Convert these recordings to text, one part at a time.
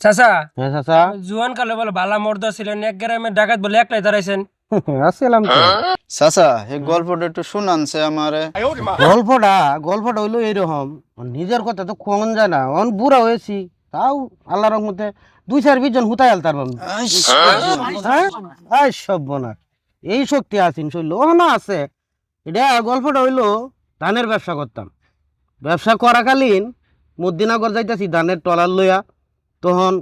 চাচা হ্যাঁ চাচা জুয়ান কালে বলে বালা মর্দ ছিলেন, এক গ্রামে ডাকাত বলে একলাই দাঁড়াইছেন। আসছিলাম তো। চাচা এই গল্পটা একটু শুনানছে আমারে। গল্পটা হইলো এইরকম, নিজের কথা তো কোন যায় না, অন বুড়া হয়েছি, তাও আল্লাহর রহমতে 2-4-20 জন হুতাই আলতার পারবো। হ্যাঁ সর্বনাশ, এই শক্তি আছেন শৈল না আছে। এটা গল্পটা হইলো, ধানের ব্যবসা করতাম। ব্যবসা করাকালীন মদিনাগর যাইতাছি ধানের টলার লইয়া, তখন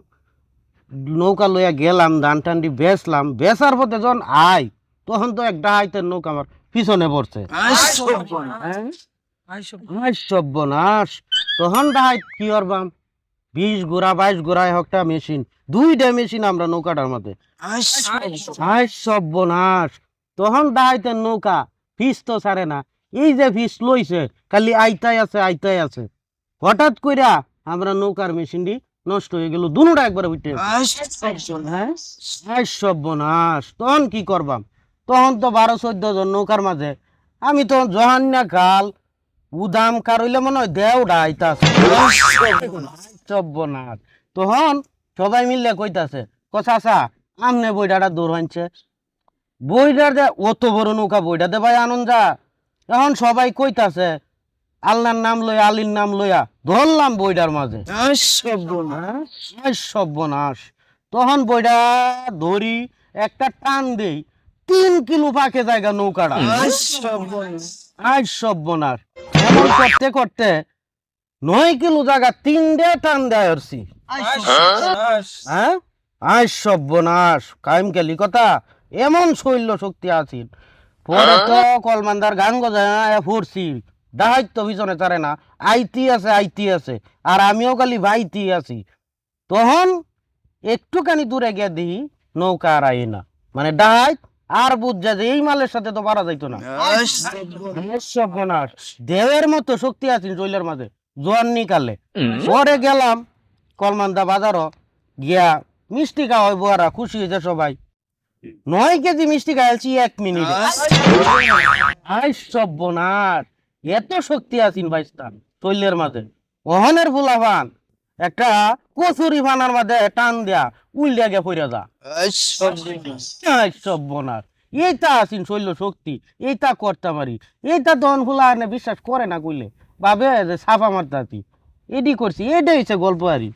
নৌকা লইয়া গেলাম, ধান টান্ডি বেচলাম, বেচার পথে যখন আই, তখন তো এক ডাহাইতের নৌকা আমার পিছনে পড়ছে। সর্বনাশ, তখন ডাহাইত কি করবাম, 20 ঘোড়া 22 ঘোড়ায় হকটা মেশিন, 2টা মেশিন আমরা নৌকাটার মধ্যে। সর্বনাশ, তখন ডাহাইতের নৌকা ফিস তো ছাড়ে না, এই যে ফিস লইছে খালি আইতাই আছে। হঠাৎ কইরা আমরা নৌকার মেশিনটি নষ্ট হয়ে গেল, দুনোটা একবারে উঠে। সর্বনাশ, তখন কি করবাম, তখন তো 12-14 জন নৌকার মাঝে, আমি তখন জহান্না কাল উদাম কারইলে মনে হয় দেওটা আইতাছে। সর্বনাশ, তখন সবাই মিললে কইতাছে, চাচা আমনে বইটাটা দূর হইছে, বইটার দে অত বড় নৌকা, বইটাতে ভাই আনন্দ যা। এখন সবাই কইতাছে আল্লাহর নাম লইয়া, আলীর নাম লইয়া ধরলাম বইটার মাঝে। সর্বনাশ, তখন বইটা ধরি একটা টান দেই, 3 কিলো পাকে জায়গা নৌকাটা। সর্বনাশ, এমন করতে করতে 9 কিলো জায়গা 3 টান দেয় হরছি। হ্যাঁ সর্বনাশ, কাইম কেলি কথা, এমন শৈল্য শক্তি আছেন। পরে তো কলমান্দার গান গজায় ফুরছি, দায়িত্ব পিছনে চারে না, আইতি আছে, আর আমিও খালি ভাইতি আছি। তখন একটুখানি দূরে গিয়ে দিই নৌকা আর আই না, মানে ডাইত আর বুঝা যে এই মালের সাথে তো পারা যাইতো না। সর্বনাশ, দেহের মতো শক্তি আছেন জৈলের মাঝে জোয়ান্নি কালে। পরে গেলাম কলমান্দা বাজারও গিয়া মিষ্টি খাওয়া হইব, আর খুশি হয়েছে সবাই। 9 কেজি মিষ্টি খাইছি 1 মিনিটে। সর্বনাশ, এত শক্তি আছেন বাইস্তান তৈলের মাঝে। ওহনের ফুলাফান একটা কচুরি ফানার মাঝে টান দেয়া উল্লিয়া গিয়া পড়ে যা। সর্বনাশ, এইটা আছেন শৈল্য শক্তি, এইটা করতে পারি। এইটা তখন ফুলা বিশ্বাস করে না কইলে, ভাবে যে ছাপা মারতাছি, এডি করছি, এটাই হচ্ছে গল্প আরি।